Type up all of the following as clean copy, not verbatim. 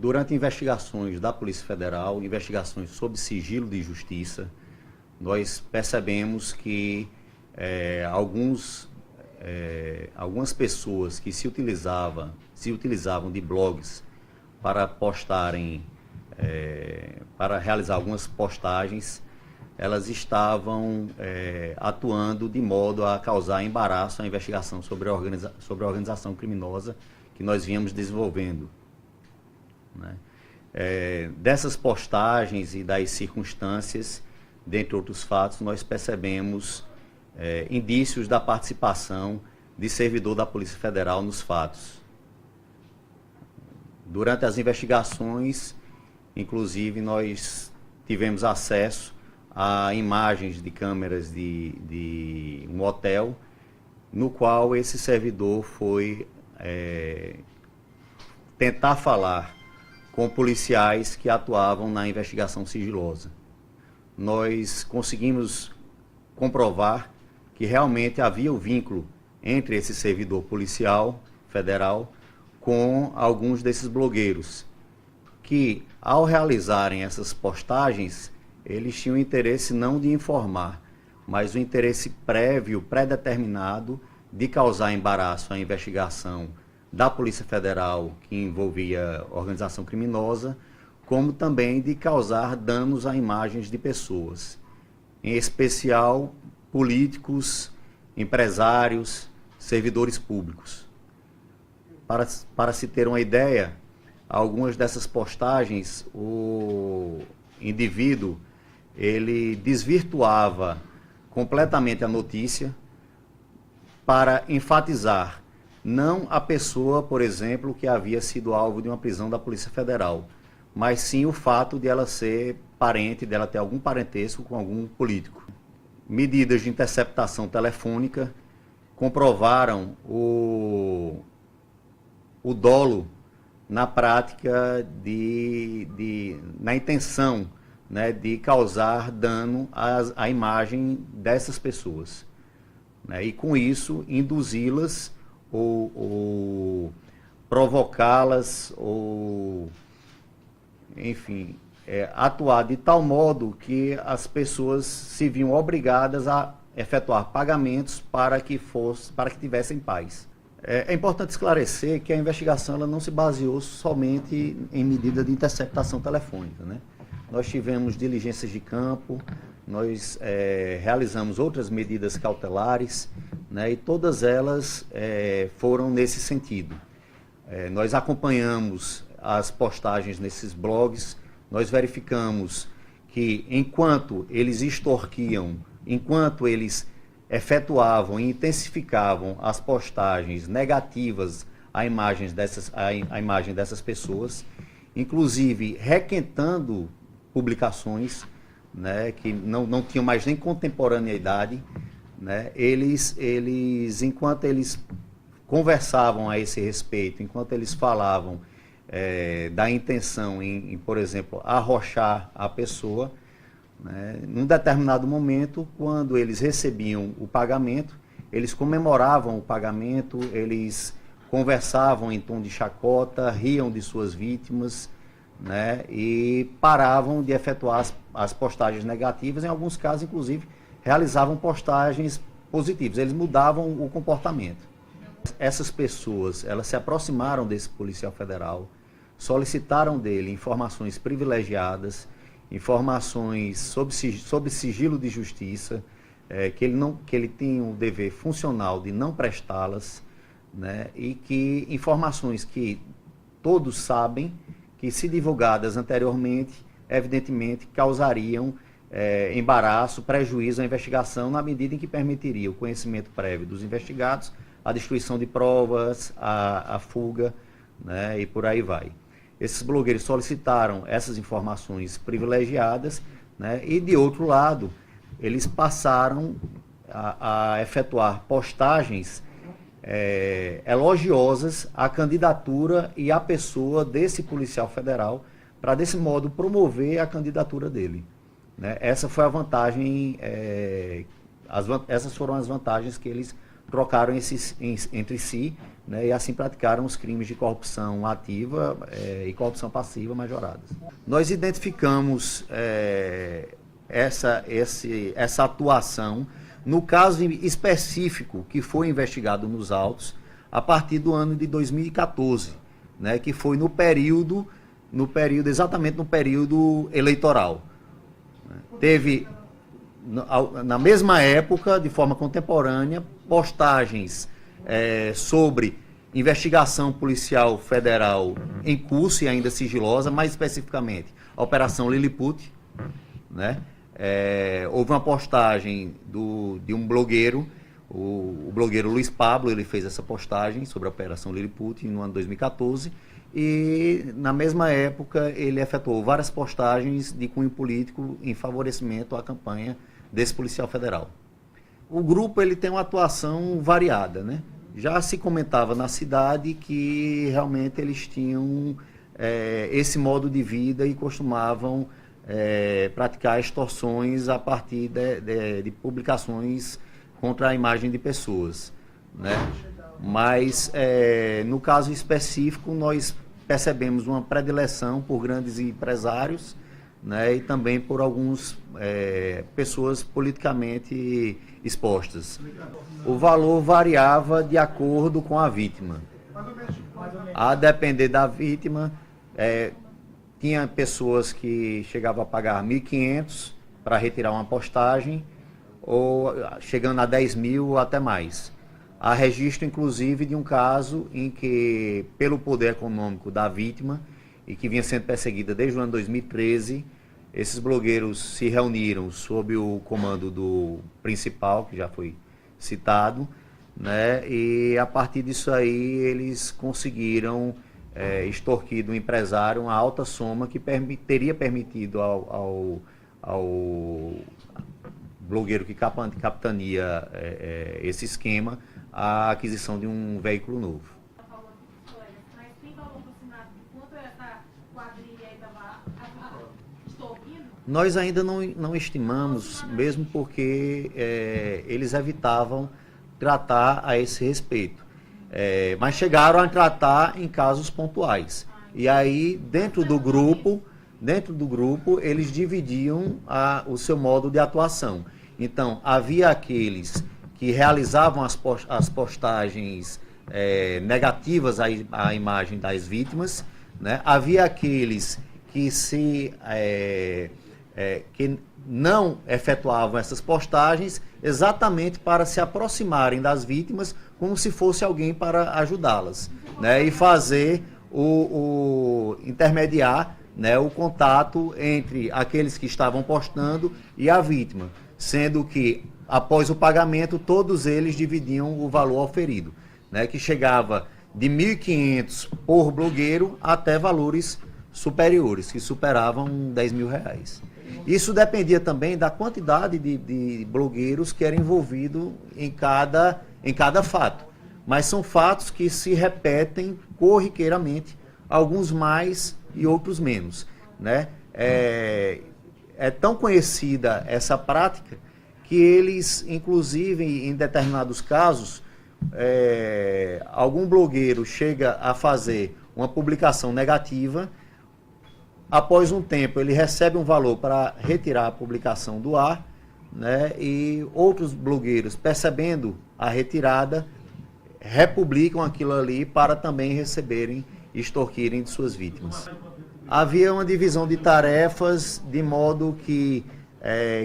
Durante investigações da Polícia Federal, investigações sob sigilo de justiça, nós percebemos que algumas pessoas que se utilizavam de blogs para postarem, para realizar algumas postagens, elas estavam atuando de modo a causar embaraço à investigação sobre a organização criminosa que nós vínhamos desenvolvendo. Né? Dessas postagens e das circunstâncias, dentre outros fatos, nós percebemos indícios da participação de servidor da Polícia Federal nos fatos. Durante as investigações, inclusive, nós tivemos acesso a imagens de câmeras de um hotel, no qual esse servidor foi tentar falar com policiais que atuavam na investigação sigilosa. Nós conseguimos comprovar que realmente havia o vínculo entre esse servidor policial federal com alguns desses blogueiros, que ao realizarem essas postagens, eles tinham interesse não de informar, mas o interesse prévio, pré-determinado, de causar embaraço à investigação da Polícia Federal, que envolvia organização criminosa, como também de causar danos a imagens de pessoas, em especial políticos, empresários, servidores públicos. Para se ter uma ideia, algumas dessas postagens, o indivíduo ele desvirtuava completamente a notícia para enfatizar não a pessoa, por exemplo, que havia sido alvo de uma prisão da Polícia Federal, mas sim o fato de ela ser parente, dela ter algum parentesco com algum político. Medidas de interceptação telefônica comprovaram o dolo na prática na intenção, né, de causar dano à imagem dessas pessoas, né, e com isso induzi-las ou provocá-las ou, enfim, atuar de tal modo que as pessoas se viam obrigadas a efetuar pagamentos para que tivessem paz. É importante esclarecer que a investigação ela não se baseou somente em medida de interceptação telefônica, né? Nós tivemos diligências de campo, nós realizamos outras medidas cautelares, né, e todas elas foram nesse sentido. Nós acompanhamos as postagens nesses blogs, nós verificamos que enquanto eles extorquiam, enquanto eles efetuavam e intensificavam as postagens negativas à imagem dessas pessoas, inclusive requentando publicações, né, que não tinham mais nem contemporaneidade, né, eles, enquanto eles conversavam a esse respeito, enquanto eles falavam da intenção em, por exemplo, arrochar a pessoa, né, num determinado momento, quando eles recebiam o pagamento, eles comemoravam o pagamento, eles conversavam em tom de chacota, riam de suas vítimas, né, e paravam de efetuar as postagens negativas, em alguns casos, inclusive, realizavam postagens positivas, eles mudavam o comportamento. Essas pessoas, elas se aproximaram desse policial federal, solicitaram dele informações privilegiadas, informações sob sigilo de justiça, que ele tem um dever funcional de não prestá-las, né, e que informações que todos sabem que, se divulgadas anteriormente, evidentemente causariam embaraço, prejuízo à investigação, na medida em que permitiria o conhecimento prévio dos investigados, a destruição de provas, a fuga, né, e por aí vai. Esses blogueiros solicitaram essas informações privilegiadas, né, e, de outro lado, eles passaram a efetuar postagens elogiosas à candidatura e à pessoa desse policial federal, para, desse modo, promover a candidatura dele. Né? Essa foi a vantagem, essas foram as vantagens que eles trocaram entre si, né, e assim praticaram os crimes de corrupção ativa e corrupção passiva majoradas. Nós identificamos essa atuação no caso específico que foi investigado nos autos a partir do ano de 2014, né, que foi exatamente no período eleitoral. Teve, na mesma época, de forma contemporânea, postagens sobre investigação policial federal em curso e ainda sigilosa, mais especificamente a Operação Lilliput, né? Houve uma postagem de um blogueiro, o blogueiro Luiz Pablo, ele fez essa postagem sobre a Operação Lilliput no ano de 2014, e na mesma época ele efetuou várias postagens de cunho político em favorecimento à campanha desse policial federal. O grupo ele tem uma atuação variada, né? Já se comentava na cidade que realmente eles tinham esse modo de vida e costumavam praticar extorsões a partir de publicações contra a imagem de pessoas, né? Mas, no caso específico, nós percebemos uma predileção por grandes empresários, né, e também por algumas pessoas politicamente expostas. O valor variava de acordo com a vítima. A depender da vítima, tinha pessoas que chegavam a pagar R$ 1.500 para retirar uma postagem, ou chegando a 10 mil ou até mais. Há registro, inclusive, de um caso em que, pelo poder econômico da vítima, e que vinha sendo perseguida desde o ano 2013, esses blogueiros se reuniram sob o comando do principal, que já foi citado, né? E a partir disso aí eles conseguiram extorquir do empresário uma alta soma que teria permitido ao blogueiro que capitania esse esquema a aquisição de um veículo novo. Mas tem valor aproximado de quanto essa quadrilha aí estava extorquindo? Nós ainda não estimamos, mesmo porque eles evitavam tratar a esse respeito. Mas chegaram a tratar em casos pontuais. E aí, dentro do grupo, eles dividiam o seu modo de atuação. Então, havia aqueles que realizavam as postagens negativas à imagem das vítimas, né? Havia aqueles que que não efetuavam essas postagens exatamente para se aproximarem das vítimas como se fosse alguém para ajudá-las, né? E fazer intermediar, né, o contato entre aqueles que estavam postando e a vítima, sendo que após o pagamento todos eles dividiam o valor oferido, né, que chegava de R$ 1.500 por blogueiro até valores superiores, que superavam R$ 10.000. Isso dependia também da quantidade de blogueiros que eram envolvidos em cada fato. Mas são fatos que se repetem corriqueiramente, alguns mais e outros menos, né? É tão conhecida essa prática que eles, inclusive, em determinados casos, algum blogueiro chega a fazer uma publicação negativa. Após um tempo, ele recebe um valor para retirar a publicação do ar, né? E outros blogueiros, percebendo a retirada, republicam aquilo ali para também receberem e extorquirem de suas vítimas. Havia uma divisão de tarefas de modo que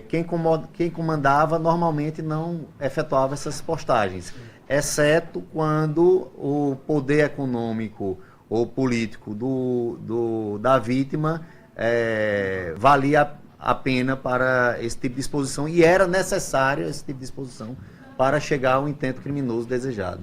quem comandava normalmente não efetuava essas postagens, exceto quando o poder econômico ou político da vítima valia a pena para esse tipo de exposição, e era necessária esse tipo de exposição para chegar ao intento criminoso desejado.